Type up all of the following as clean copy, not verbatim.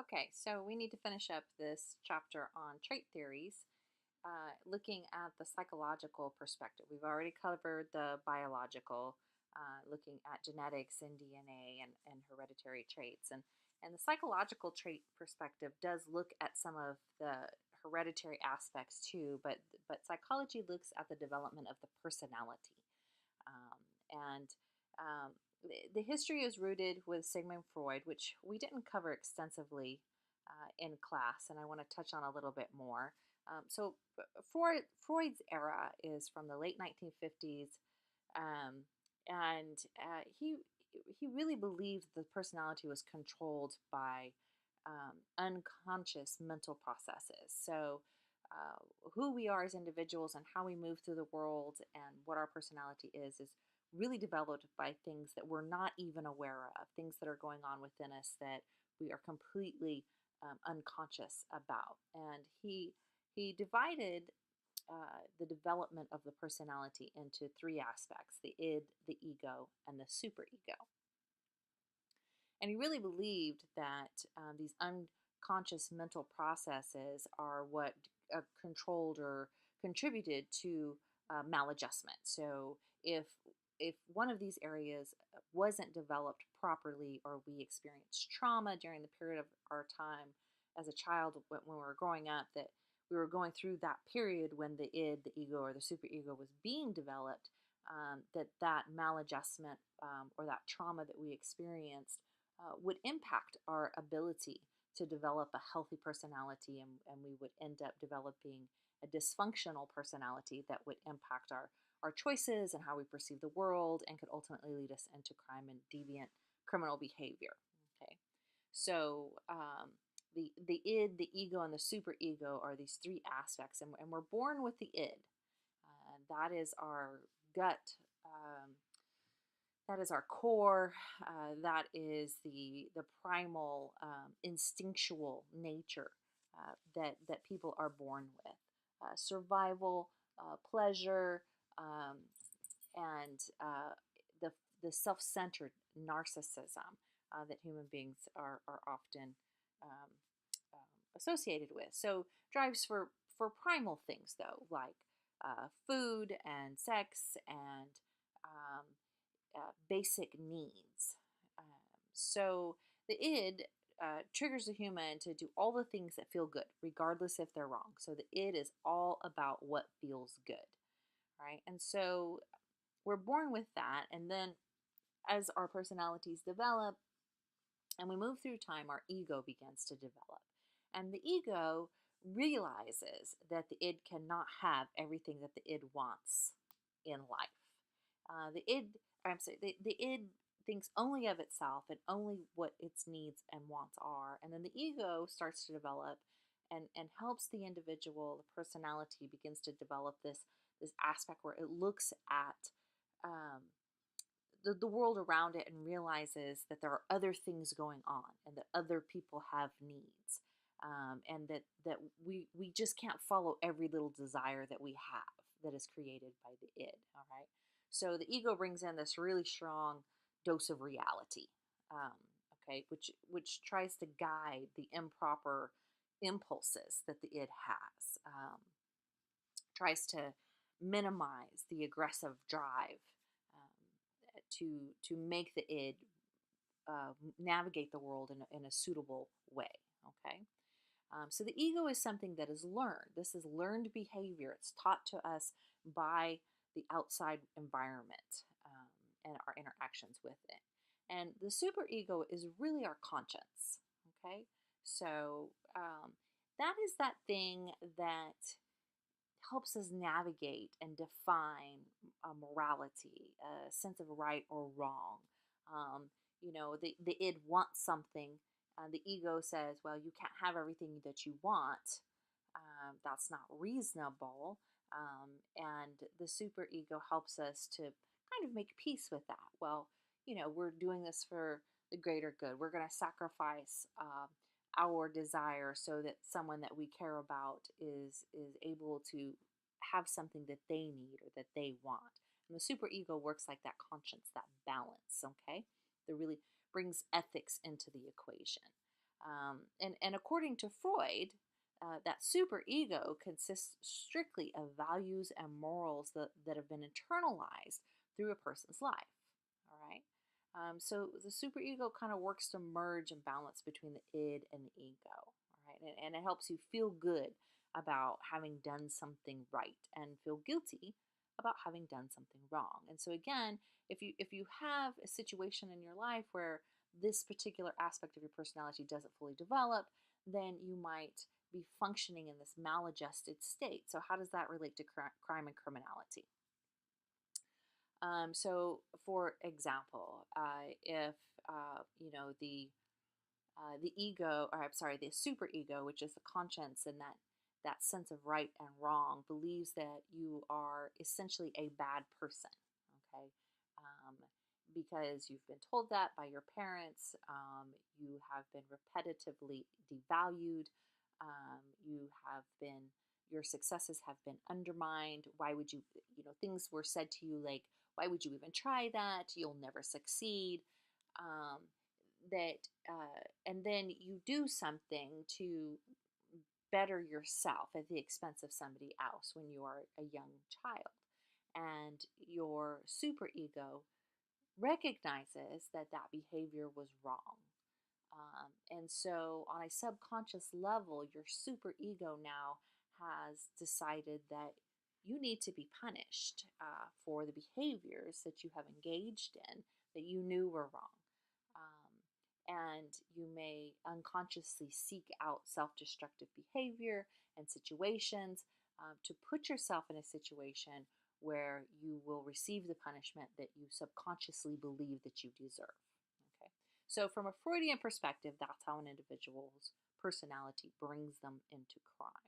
Okay, so we need to finish up this chapter on trait theories, looking at the psychological perspective. We've already covered the biological, looking at genetics and DNA and hereditary traits. And the psychological trait perspective does look at some of the hereditary aspects too, but psychology looks at the development of the personality. And the history is rooted with Sigmund Freud, which we didn't cover extensively in class, and I want to touch on a little bit more. Freud's era is from the late 1950s, um, and he really believed the personality was controlled by unconscious mental processes. So, who we are as individuals and how we move through the world and what our personality is really developed by things that we're not even aware of, things that are going on within us that we are completely unconscious about. And he divided the development of the personality into three aspects: the id, the ego, and the superego. And he really believed that these unconscious mental processes are what controlled or contributed to maladjustment. So if one of these areas wasn't developed properly, or we experienced trauma during the period of our time as a child when we were growing up, that we were going through that period when the id, the ego, or the superego was being developed, that maladjustment or that trauma that we experienced would impact our ability to develop a healthy personality, and we would end up developing a dysfunctional personality that would impact our choices and how we perceive the world, and could ultimately lead us into crime and deviant criminal behavior. Okay, so the id, the ego, and the superego are these three aspects, and we're born with the id. That is our gut. That is our core. That is the primal, instinctual nature that people are born with. Survival, pleasure, and the the self-centered narcissism that human beings are often um, associated with. So drives for primal things though, like food and sex and um, basic needs. So the id triggers the human to do all the things that feel good, regardless if they're wrong. So the id is all about what feels good, right? And so we're born with that, and then as our personalities develop and we move through time, our ego begins to develop. And the ego realizes that the id cannot have everything that the id wants in life. I'm sorry, the id thinks only of itself and only what its needs and wants are. And then the ego starts to develop and helps the individual, the personality begins to develop this aspect where it looks at um, the world around it and realizes that there are other things going on and that other people have needs, and that we just can't follow every little desire that we have that is created by the id. All right, so the ego brings in this really strong dose of reality, um, okay, which tries to guide the improper impulses that the id has, tries to minimize the aggressive drive, to make the id navigate the world in a suitable way. Okay, so the ego is something that is learned. This is learned behavior. It's taught to us by the outside environment, and our interactions with it. And the superego is really our conscience. Okay, so that is that thing that helps us navigate and define morality, a sense of right or wrong. The id wants something. The ego says, well, you can't have everything that you want. That's not reasonable. And the superego helps us to kind of make peace with that. Well, we're doing this for the greater good. We're going to sacrifice our desire so that someone that we care about is able to have something that they need or that they want. And the superego works like that conscience, that balance, okay? That really brings ethics into the equation. And according to Freud, that superego consists strictly of values and morals that have been internalized through a person's life. All right. So the superego kind of works to merge and balance between the id and the ego. All right. And it helps you feel good about having done something right and feel guilty about having done something wrong. And so again, if you have a situation in your life where this particular aspect of your personality doesn't fully develop, then you might be functioning in this maladjusted state. So how does that relate to crime and criminality? So, for example, if the ego, or I'm sorry, the super ego, which is the conscience and that sense of right and wrong, believes that you are essentially a bad person. Okay, um, because you've been told that by your parents, you have been repetitively devalued, you have been your successes have been undermined. Why would things were said to you like, why would you even try that? You'll never succeed. Um, and then you do something to better yourself at the expense of somebody else when you are a young child. And your superego recognizes that that behavior was wrong. And so, on a subconscious level, your superego now has decided that you need to be punished for the behaviors that you have engaged in that you knew were wrong. And you may unconsciously seek out self destructive behavior and situations to put yourself in a situation where you will receive the punishment that you subconsciously believe that you deserve. Okay. So, from a Freudian perspective, that's how an individual's personality brings them into crime.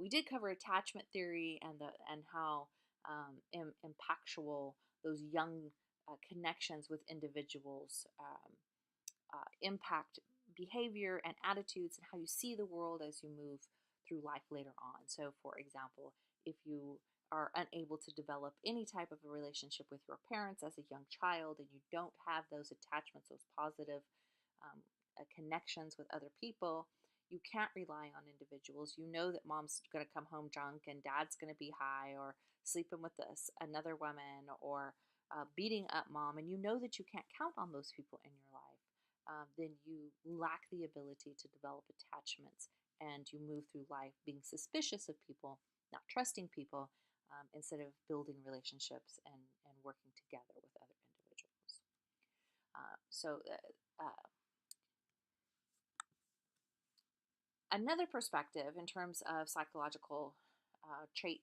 We did cover attachment theory and how impactual those young connections with individuals impact behavior and attitudes and how you see the world as you move through life later on. So, for example, if you are unable to develop any type of a relationship with your parents as a young child and you don't have those attachments, those positive um, connections with other people, you can't rely on individuals. You know that mom's going to come home drunk and dad's going to be high or sleeping with another woman or beating up mom, and you know that you can't count on those people in your life. Then you lack the ability to develop attachments and you move through life being suspicious of people, not trusting people, instead of building relationships and working together with other individuals. Another perspective in terms of psychological trait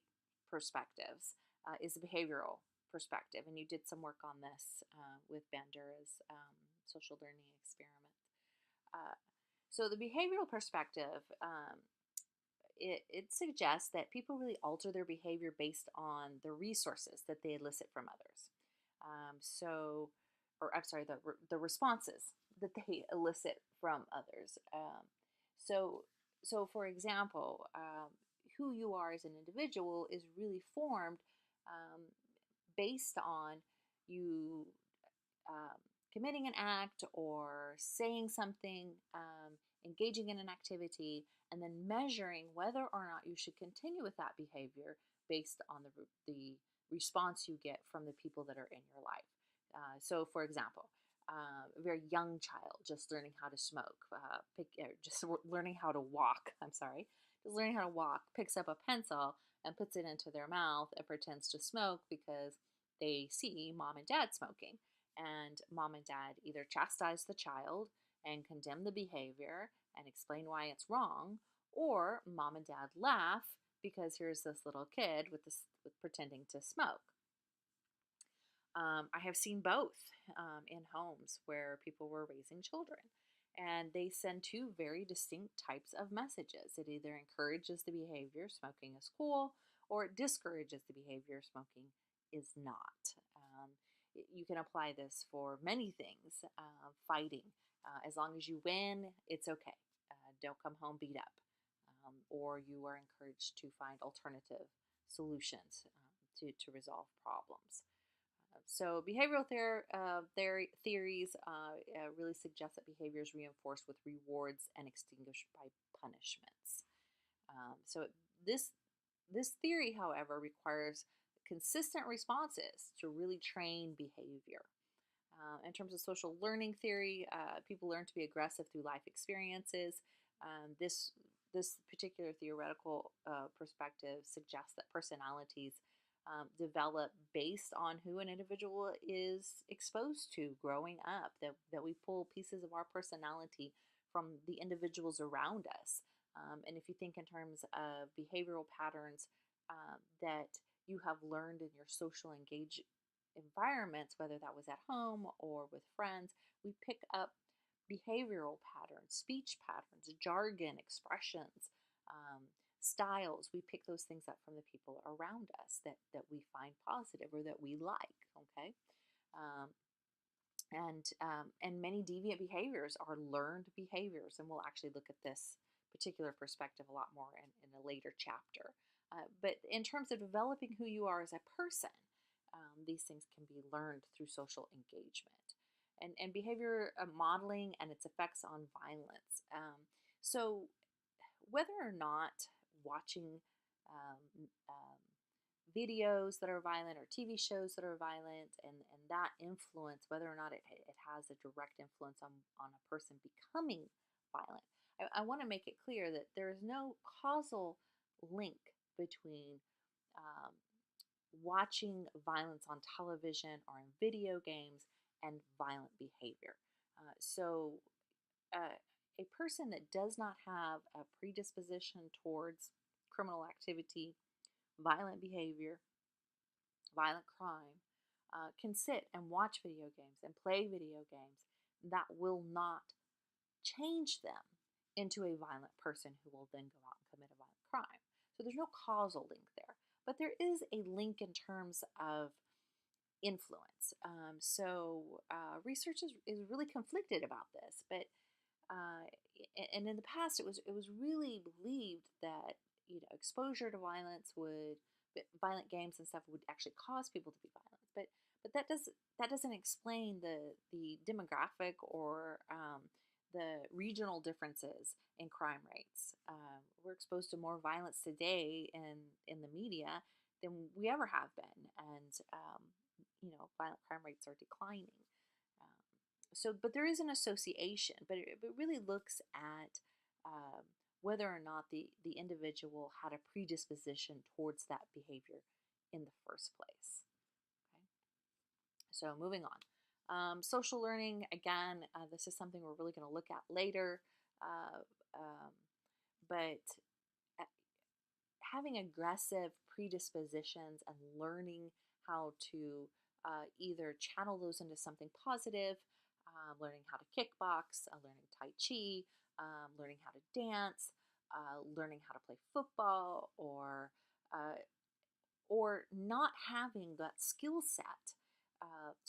perspectives is the behavioral perspective. And you did some work on this with Bandura's social learning experiment. Uh, so the behavioral perspective, it suggests that people really alter their behavior based on the resources that they elicit from others. The responses that they elicit from others. So, for example, who you are as an individual is really formed um, based on you um, committing an act or saying something, engaging in an activity, and then measuring whether or not you should continue with that behavior based on the response you get from the people that are in your life. So, for example, a very young child just learning how to smoke, just learning how to walk. I'm sorry, just learning how to walk, picks up a pencil and puts it into their mouth and pretends to smoke because they see mom and dad smoking. And mom and dad either chastise the child and condemn the behavior and explain why it's wrong, or mom and dad laugh because here's this little kid with pretending to smoke. I have seen both in homes where people were raising children, and they send two very distinct types of messages. It either encourages the behavior, smoking is cool, or it discourages the behavior, smoking is not. You can apply this for many things. Fighting, as long as you win, it's okay. Don't come home beat up. Or you are encouraged to find alternative solutions to resolve problems. So behavioral theories really suggest that behavior is reinforced with rewards and extinguished by punishments. So this this theory, however, requires consistent responses to really train behavior. In terms of social learning theory, people learn to be aggressive through life experiences. This particular theoretical perspective suggests that personalities develop based on who an individual is exposed to growing up. That we pull pieces of our personality from the individuals around us. And if you think in terms of behavioral patterns that you have learned in your social engage environments, whether that was at home or with friends, we pick up behavioral patterns, speech patterns, jargon, expressions, styles. We pick those things up from the people around us that we find positive or that we like. Okay. Um, and many deviant behaviors are learned behaviors, and we'll actually look at this particular perspective a lot more in a later chapter. But in terms of developing who you are as a person, these things can be learned through social engagement and behavior modeling and its effects on violence. So, whether or not watching videos that are violent or TV shows that are violent, and that influence, whether or not it has a direct influence on a person becoming violent, I want to make it clear that there is no causal link between um, watching violence on television or in video games and violent behavior. So, a person that does not have a predisposition towards criminal activity, violent behavior, violent crime, can sit and watch video games and play video games. That will not change them into a violent person who will then go out and commit a violent crime. So there's no causal link there. But there is a link in terms of influence. Research is really conflicted about this, but uh, and in the past it was really believed that exposure to violent games and stuff would actually cause people to be violent, but that doesn't explain the demographic or the regional differences in crime rates. We're exposed to more violence today in the media than we ever have been, and violent crime rates are declining. Um, but there is an association, but it really looks at whether or not the individual had a predisposition towards that behavior in the first place. Okay, so moving on. Social learning, again, this is something we're really going to look at later, uh, um, but uh, having aggressive predispositions and learning how to either channel those into something positive, learning how to kickbox, learning Tai Chi, learning how to dance, learning how to play football, uh, or not having that skill set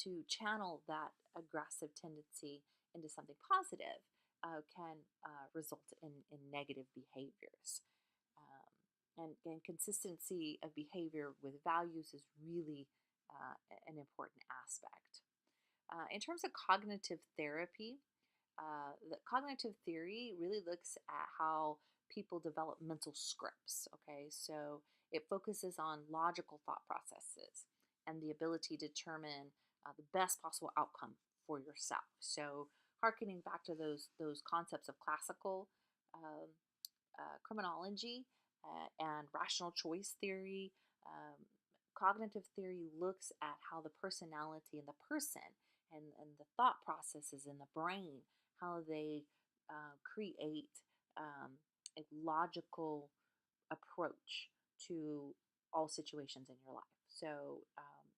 to channel that aggressive tendency into something positive can result in negative behaviors. And consistency of behavior with values is really an important aspect. In terms of cognitive therapy, the cognitive theory really looks at how people develop mental scripts. Okay, so it focuses on logical thought processes and the ability to determine the best possible outcome for yourself. So, harkening back to those concepts of classical um, criminology and rational choice theory. Cognitive theory looks at how the personality and the person and the thought processes in the brain, how they create a logical approach to all situations in your life. So,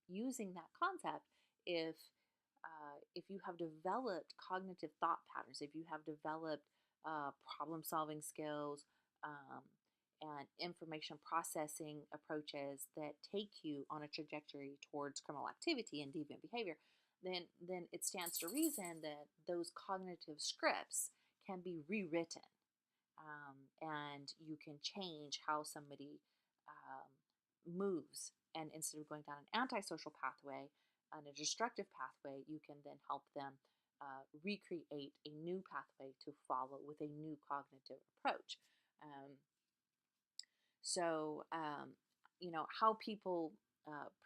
using that concept, if you have developed cognitive thought patterns, if you have developed problem solving skills, um, and information processing approaches that take you on a trajectory towards criminal activity and deviant behavior, then it stands to reason that those cognitive scripts can be rewritten, and you can change how somebody moves. And instead of going down an antisocial pathway, on a destructive pathway, you can then help them recreate a new pathway to follow with a new cognitive approach. Um, so, how people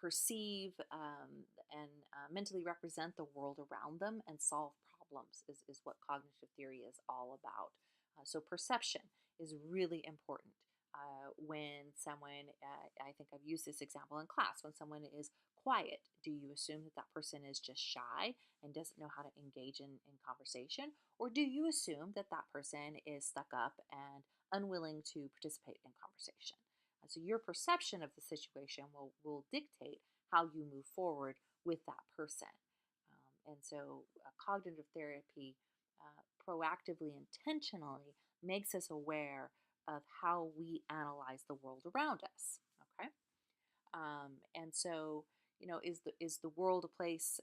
perceive and mentally represent the world around them and solve problems is what cognitive theory is all about. So, perception is really important. When someone, I think I've used this example in class, when someone is quiet, do you assume that that person is just shy and doesn't know how to engage in conversation? Or do you assume that that person is stuck up and unwilling to participate in conversation? So your perception of the situation will dictate how you move forward with that person. And so cognitive therapy proactively, intentionally makes us aware of how we analyze the world around us. Okay. And so, is the world a place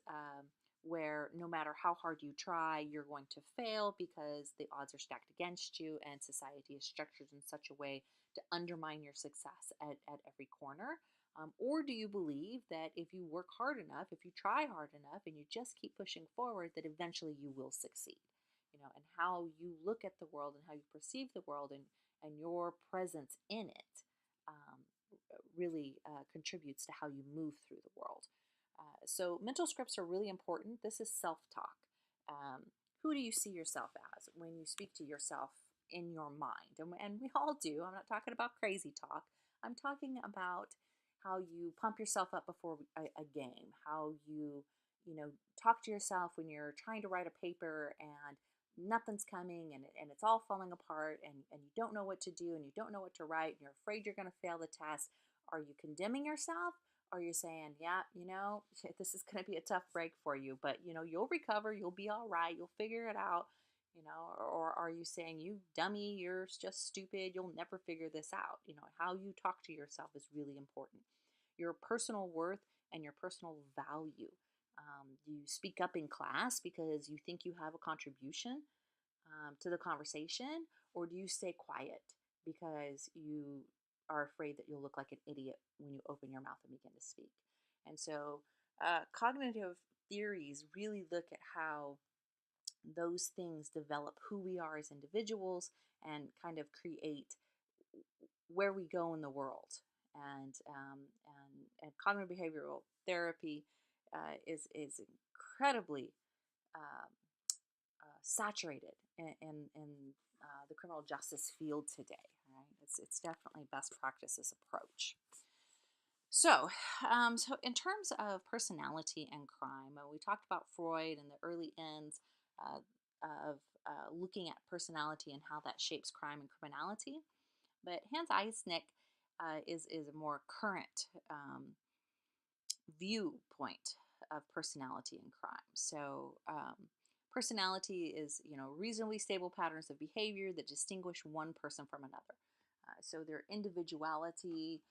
where no matter how hard you try, you're going to fail because the odds are stacked against you, and society is structured in such a way to undermine your success at every corner? Or do you believe that if you work hard enough, if you try hard enough, and you just keep pushing forward, that eventually you will succeed? And how you look at the world and how you perceive the world, and your presence in it um, really contributes to how you move through the world. So, mental scripts are really important. This is self talk. Um, who do you see yourself as when you speak to yourself in your mind? And we all do. I'm not talking about crazy talk. I'm talking about how you pump yourself up before a game, how you talk to yourself when you're trying to write a paper and nothing's coming, and it's all falling apart, and you don't know what to do, and you don't know what to write, and you're afraid you're going to fail the test. Are you condemning yourself? Are you saying, yeah, this is going to be a tough break for you, but you'll recover, you'll be all right, you'll figure it out, or are you saying, you dummy, you're just stupid, you'll never figure this out? How you talk to yourself is really important. Your personal worth and your personal value. Do you speak up in class because you think you have a contribution to the conversation, or do you stay quiet because you are afraid that you'll look like an idiot when you open your mouth and begin to speak? And so, cognitive theories really look at how those things develop who we are as individuals and kind of create where we go in the world. And cognitive behavioral therapy is incredibly um, saturated in the criminal justice field today. Right? It's definitely best practices approach. So in terms of personality and crime, we talked about Freud and the early ends uh, of looking at personality and how that shapes crime and criminality. But Hans Eisnick is a more current viewpoint of personality and crime. So, personality is, reasonably stable patterns of behavior that distinguish one person from another. So their individuality,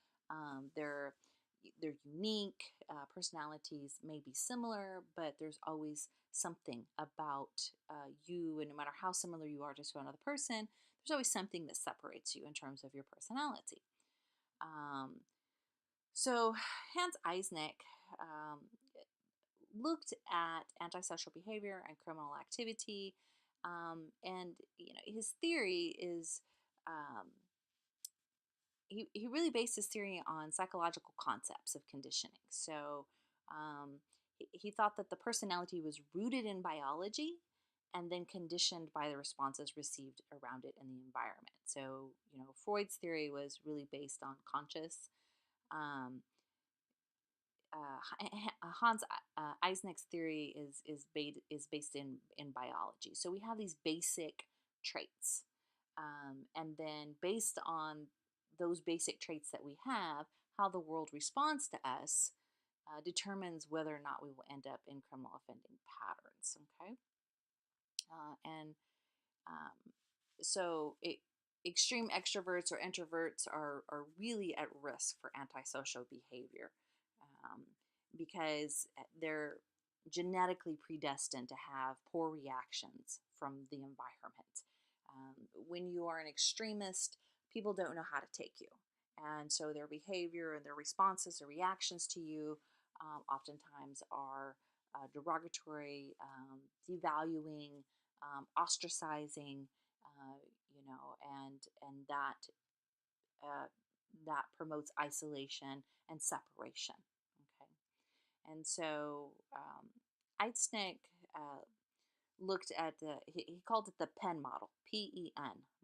their they're unique. Personalities may be similar, but there's always something about you, and no matter how similar you are to another person, there's always something that separates you in terms of your personality. Um, so Hans Eisnick um, looked at antisocial behavior and criminal activity, and his theory is um, he really based his theory on psychological concepts of conditioning. So he thought that the personality was rooted in biology and then conditioned by the responses received around it in the environment. So Freud's theory was really based on conscious. Um, Hans Eisnick's theory is based in biology. So we have these basic traits, and then based on those basic traits that we have, how the world responds to us determines whether or not we will end up in criminal offending patterns. Okay, and um, so extreme extroverts or introverts are really at risk for antisocial behavior um, because they're genetically predestined to have poor reactions from the environment. When you are an extremist, people don't know how to take you. And so their behavior and their responses or reactions to you oftentimes are derogatory, devaluing, ostracizing, and uh, that promotes isolation and separation. Okay, and so Eitznick looked at he called it the PEN model, PEN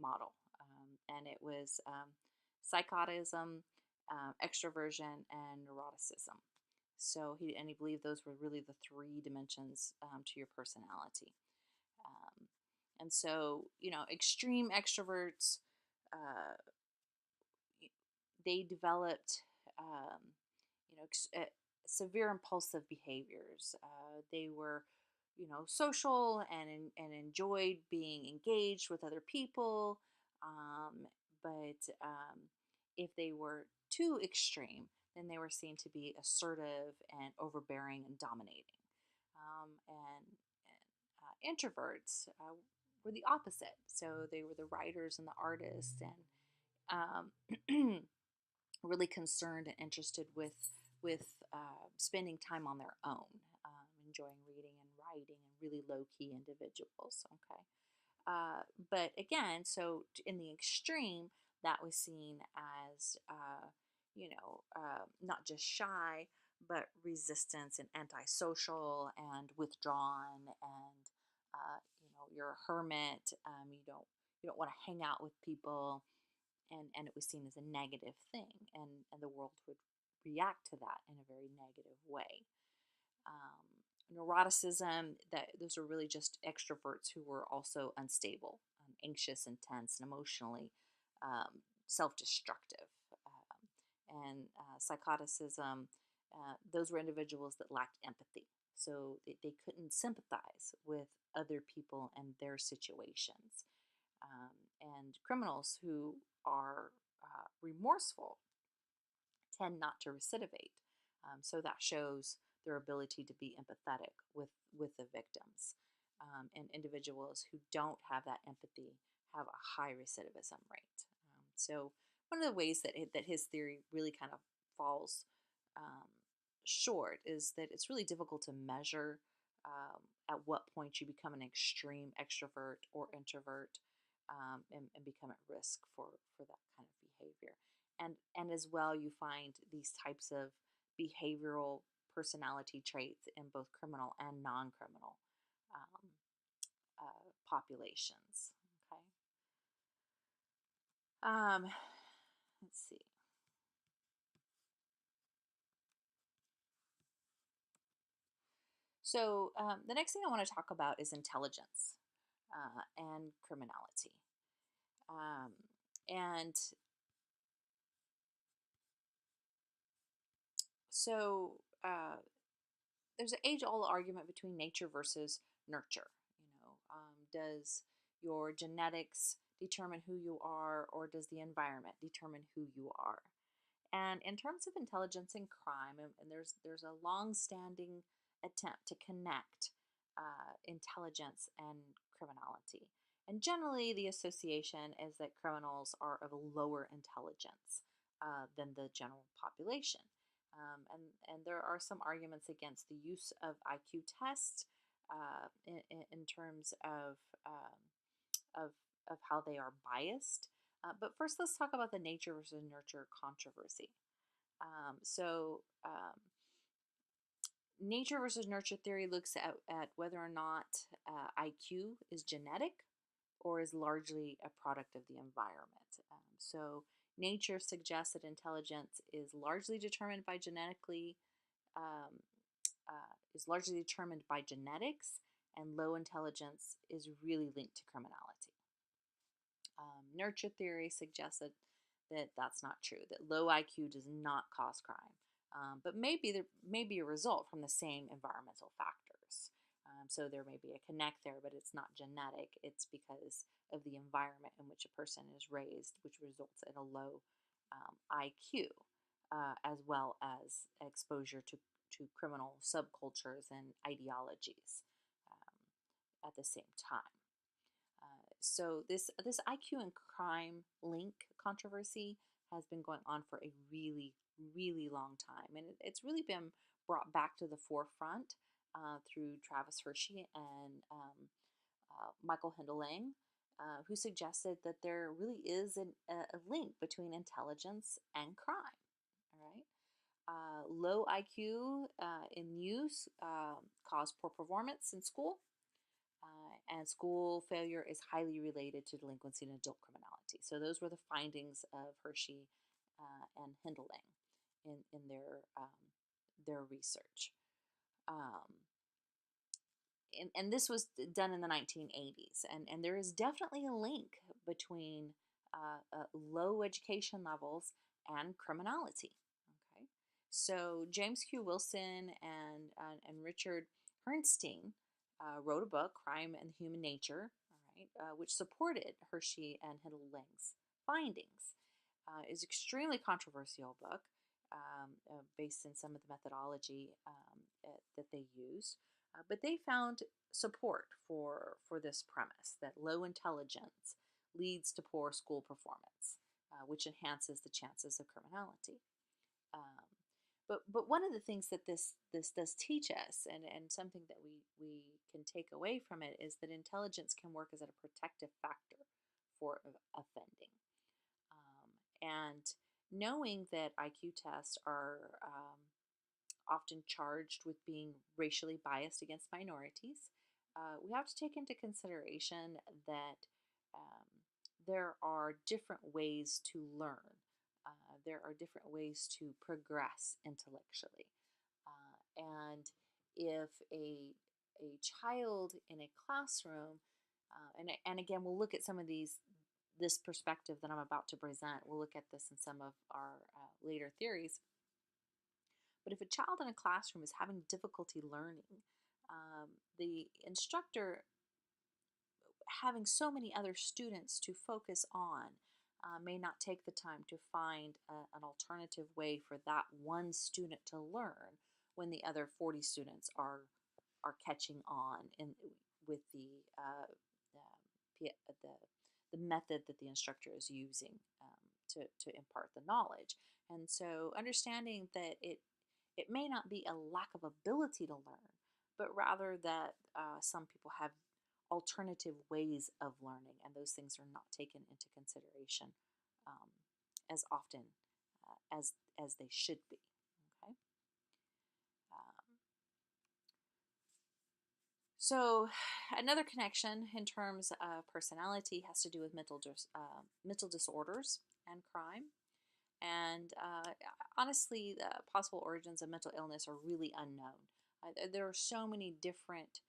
model, and it was psychotism, extroversion, and neuroticism. So he believed those were really the three dimensions to your personality. Um, and so extreme extroverts, uh, they developed um, severe impulsive behaviors. They were social and enjoyed being engaged with other people, but if they were too extreme, then they were seen to be assertive and overbearing and dominating. And introverts were the opposite. So they were the writers and the artists, and really concerned and interested with spending time on their own, enjoying reading and writing, and really low key individuals. Okay, but again, so in the extreme, that was seen as not just shy, but resistance and antisocial and withdrawn, and you're a hermit. You don't want to hang out with people, and it was seen as a negative thing, and the world would react to that in a very negative way. Neuroticism, that those are really just extroverts who were also unstable, anxious, intense, and emotionally self-destructive. And psychoticism, those were individuals that lacked empathy, so they couldn't sympathize with other people and their situations. And criminals who are remorseful tend not to recidivate. So that shows their ability to be empathetic with the victims. And individuals who don't have that empathy have a high recidivism rate. So one of the ways that his theory really kind of falls um, short is that it's really difficult to measure at what point you become an extreme extrovert or introvert, and become at risk for that kind of behavior. And as well, you find these types of behavioral personality traits in both criminal and non-criminal um, populations. Okay. Um, let's see. So the next thing I want to talk about is intelligence and criminality. Um, and so there's an age-old argument between nature versus nurture. Does your genetics determine who you are, or does the environment determine who you are? And in terms of intelligence and crime, and there's a long-standing attempt to connect intelligence and criminality. And generally, the association is that criminals are of a lower intelligence than the general population. And there are some arguments against the use of IQ tests in terms of, of how they are biased. But first, let's talk about the nature versus nurture controversy. So, nature versus nurture theory looks at whether or not IQ is genetic or is largely a product of the environment. So, nature suggests that intelligence is largely determined by um, is largely determined by genetics, and low intelligence is really linked to criminality. Nurture theory suggests that that's not true, that low IQ does not cause crime, but maybe there may be a result from the same environmental factors. So there may be a connect there, but it's not genetic. It's because of the environment in which a person is raised, which results in a low IQ, as well as exposure to criminal subcultures and ideologies at the same time. So this IQ and crime link controversy has been going on for a really long time, and it's really been brought back to the forefront through Travis Hershey and Michael Hindelang, who suggested that there really is a link between intelligence and crime. All right. Low IQ in youth cause poor performance in school, and school failure is highly related to delinquency and adult criminality. So those were the findings of Hershey and Hindelang in their research. Um, and this was done in the 1980s, and there is definitely a link between low education levels and criminality. Okay, so James Q. Wilson and Richard Herrnstein wrote a book, Crime and Human Nature, all right, which supported Hershey and Hindelang's findings. It's an extremely controversial book, based in some of the methodology that they used. But they found support for this premise that low intelligence leads to poor school performance, which enhances the chances of criminality. Um, but one of the things that this does teach us, and something that we can take away from it, is that intelligence can work as a protective factor for offending. And knowing that IQ tests are often charged with being racially biased against minorities, we have to take into consideration that um, there are different ways to learn. There are different ways to progress intellectually. And if a child in a classroom, and again, we'll look at some of this perspective that I'm about to present. We'll look at this in some of our later theories. But if a child in a classroom is having difficulty learning, the instructor, having so many other students to focus on, may not take the time to find an alternative way for that one student to learn when the other 40 students are catching on with the, the method that the instructor is using to impart the knowledge. And so understanding that it may not be a lack of ability to learn, but rather that some people have alternative ways of learning, and those things are not taken into consideration um, as often as they should be. Okay. Um, so another connection in terms of personality has to do with mental disorders and crime. And honestly, the possible origins of mental illness are really unknown. There are so many different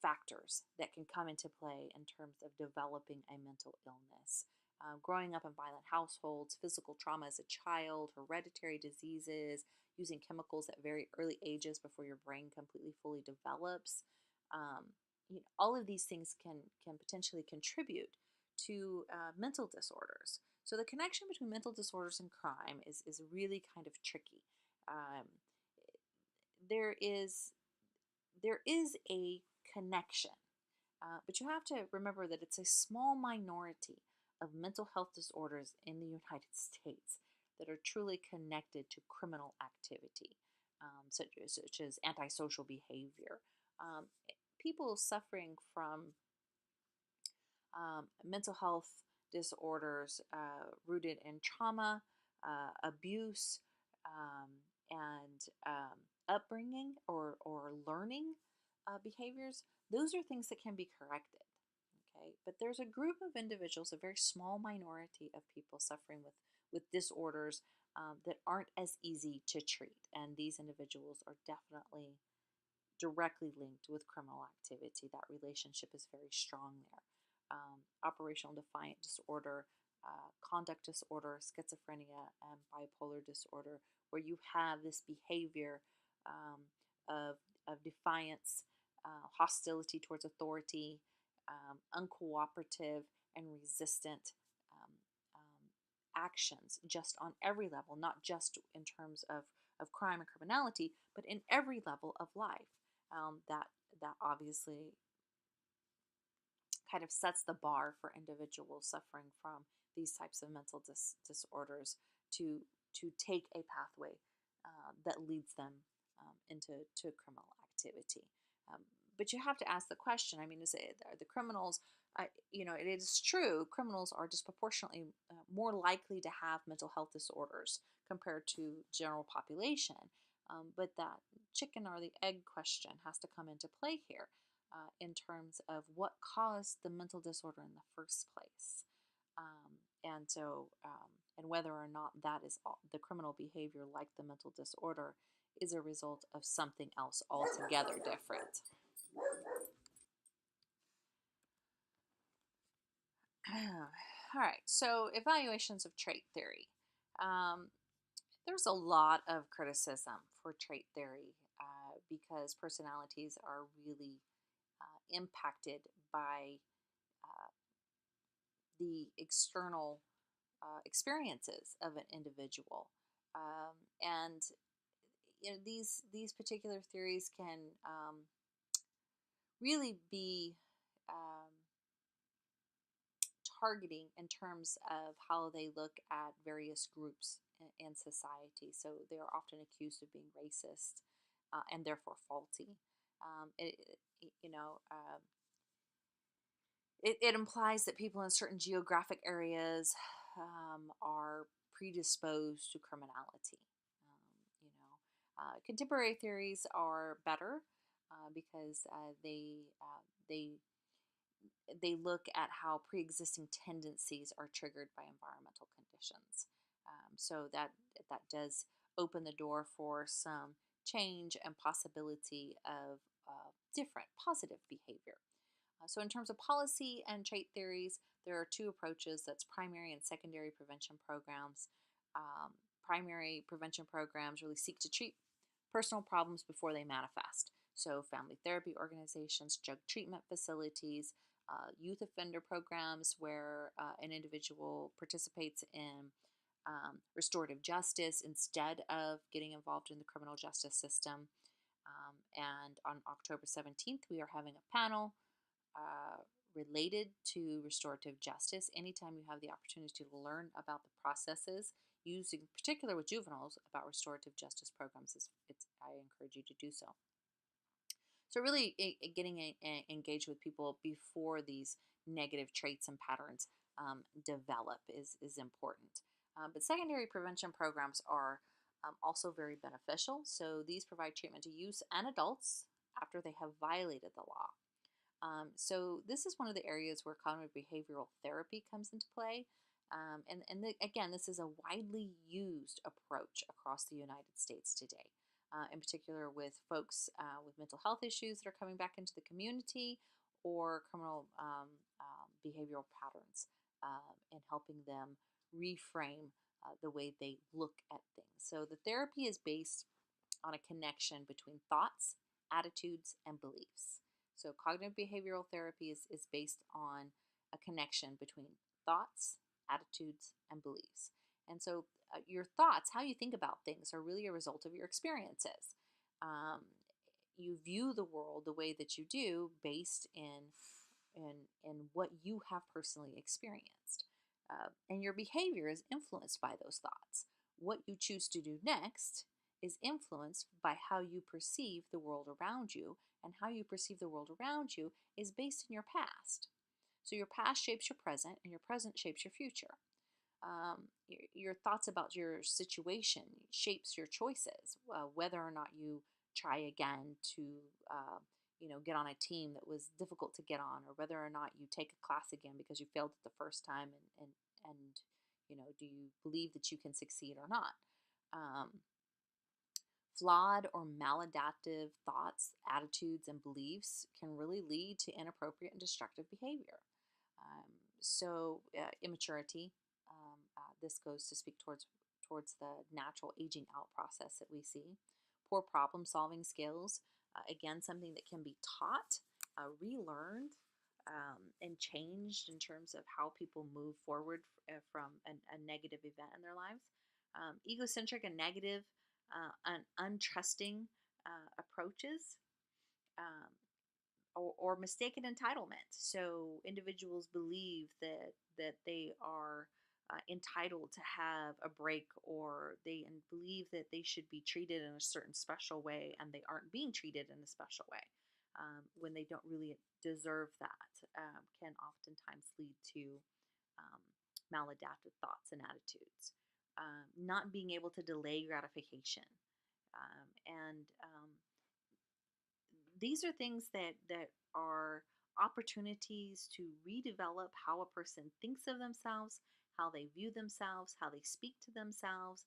factors that can come into play in terms of developing a mental illness. Growing up in violent households, physical trauma as a child, hereditary diseases, using chemicals at very early ages before your brain completely fully develops. All of these things can potentially contribute to mental disorders. So the connection between mental disorders and crime is really kind of tricky. Um, there is a connection, but you have to remember that it's a small minority of mental health disorders in the United States that are truly connected to criminal activity, such as antisocial behavior. People suffering from mental health disorders rooted in trauma, abuse, and upbringing or learning behaviors, those are things that can be corrected. Okay, but there's a group of individuals, a very small minority of people suffering with disorders that aren't as easy to treat, and these individuals are definitely directly linked with criminal activity. That relationship is very strong there. Operational defiant disorder, conduct disorder, schizophrenia, and bipolar disorder, where you have this behavior um, of defiance, hostility towards authority, uncooperative, and resistant um, actions, just on every level, not just in terms of crime and criminality, but in every level of life. That obviously kind of sets the bar for individuals suffering from these types of mental disorders to take a pathway that leads them into criminal activity. Um, but you have to ask the question. I mean, are the criminals? It is true. Criminals are disproportionately more likely to have mental health disorders compared to general population. But that chicken or the egg question has to come into play here in terms of what caused the mental disorder in the first place. And whether or not that is the criminal behavior, like the mental disorder, is a result of something else altogether different. All right, so evaluations of trait theory. Um, there's a lot of criticism for trait theory because personalities are really impacted by uh, the external experiences of an individual. And these particular theories can really be um, targeting in terms of how they look at various groups in society. So they are often accused of being racist and therefore faulty. It, you know, it implies that people in certain geographic areas are predisposed to criminality. Contemporary theories are better because they look at how pre-existing tendencies are triggered by environmental conditions. So that does open the door for some change and possibility of different positive behavior. So in terms of policy and trait theories, there are two approaches. That's primary and secondary prevention programs. Primary prevention programs really seek to treat personal problems before they manifest. So family therapy organizations, drug treatment facilities, youth offender programs where an individual participates in restorative justice instead of getting involved in the criminal justice system. And on October 17th, we are having a panel related to restorative justice. Anytime you have the opportunity to learn about the processes used, in particular with juveniles, about restorative justice programs, I encourage you to do so. So really getting engaged with people before these negative traits and patterns develop is important. But secondary prevention programs are also very beneficial. So these provide treatment to youth and adults after they have violated the law. So this is one of the areas where cognitive behavioral therapy comes into play. Again, this is a widely used approach across the United States today, in particular with folks with mental health issues that are coming back into the community or criminal behavioral patterns and helping them reframe the way they look at things. So the therapy is based on a connection between thoughts, attitudes, and beliefs. So cognitive behavioral therapy is based on a connection between thoughts, attitudes, and beliefs. And so your thoughts, how you think about things, are really a result of your experiences. Um, you view the world the way that you do based in what you have personally experienced. And your behavior is influenced by those thoughts. What you choose to do next is influenced by how you perceive the world around you, and how you perceive the world around you is based in your past. So your past shapes your present, and your present shapes your future. Your thoughts about your situation shapes your choices, whether or not you try again to get on a team that was difficult to get on, or whether or not you take a class again because you failed it the first time, and do you believe that you can succeed or not. Flawed or maladaptive thoughts, attitudes, and beliefs can really lead to inappropriate and destructive behavior. Immaturity. This goes to speak towards the natural aging out process that we see. Poor problem solving skills. Again, something that can be taught, relearned, and changed in terms of how people move forward from a negative event in their lives. Egocentric and negative and untrusting approaches, or mistaken entitlement. So individuals believe that they are entitled to have a break, or they believe that they should be treated in a certain special way and they aren't being treated in a special way when they don't really deserve that, can oftentimes lead to um, maladaptive thoughts and attitudes. Not being able to delay gratification. And These are things that are opportunities to redevelop how a person thinks of themselves, how they view themselves, how they speak to themselves.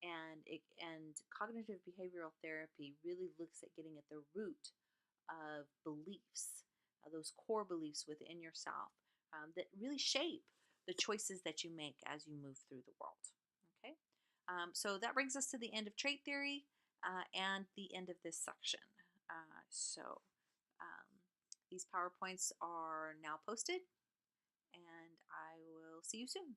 And cognitive behavioral therapy really looks at getting at the root of beliefs, those core beliefs within yourself that really shape the choices that you make as you move through the world. Okay, so that brings us to the end of trait theory and the end of this section. So um, these PowerPoints are now posted, and I will see you soon.